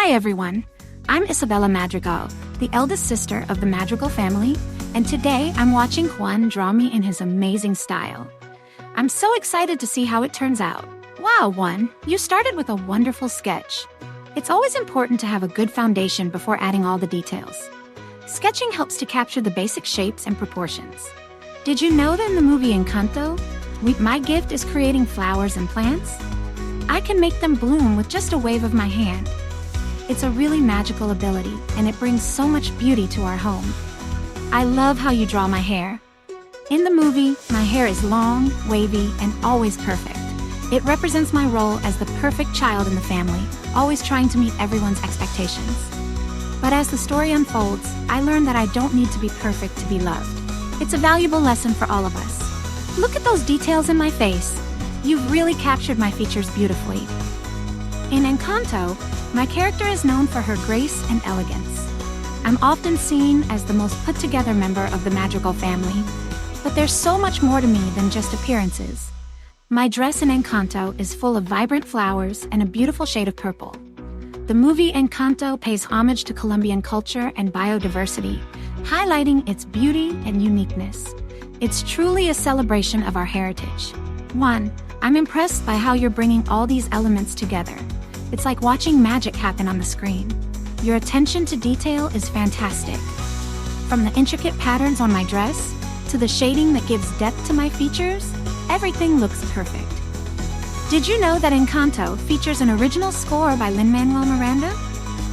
Hi everyone, I'm Isabela Madrigal, the eldest sister of the Madrigal family, and today I'm watching Juan draw me in his amazing style. I'm so excited to see how it turns out. Wow, Juan, you started with a wonderful sketch. It's always important to have a good foundation before adding all the details. Sketching helps to capture the basic shapes and proportions. Did you know that in the movie Encanto, my gift is creating flowers and plants? I can make them bloom with just a wave of my hand. It's a really magical ability, and it brings so much beauty to our home. I love how you draw my hair. In the movie, my hair is long, wavy, and always perfect. It represents my role as the perfect child in the family, always trying to meet everyone's expectations. But as the story unfolds, I learned that I don't need to be perfect to be loved. It's a valuable lesson for all of us. Look at those details in my face. You've really captured my features beautifully. In Encanto, my character is known for her grace and elegance. I'm often seen as the most put-together member of the Madrigal family, but there's so much more to me than just appearances. My dress in Encanto is full of vibrant flowers and a beautiful shade of purple. The movie Encanto pays homage to Colombian culture and biodiversity, highlighting its beauty and uniqueness. It's truly a celebration of our heritage. Juan, I'm impressed by how you're bringing all these elements together. It's like watching magic happen on the screen. Your attention to detail is fantastic. From the intricate patterns on my dress, to the shading that gives depth to my features, everything looks perfect. Did you know that Encanto features an original score by Lin-Manuel Miranda?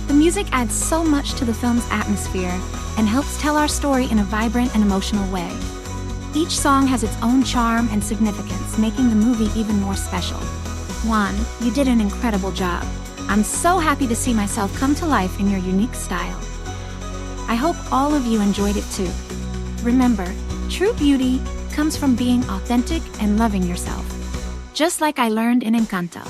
The music adds so much to the film's atmosphere and helps tell our story in a vibrant and emotional way. Each song has its own charm and significance, making the movie even more special. Juan, you did an incredible job. I'm so happy to see myself come to life in your unique style. I hope all of you enjoyed it too. Remember, true beauty comes from being authentic and loving yourself, just like I learned in Encanto.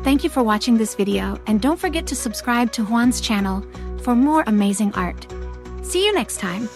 Thank you for watching this video, and don't forget to subscribe to Juan's channel for more amazing art. See you next time.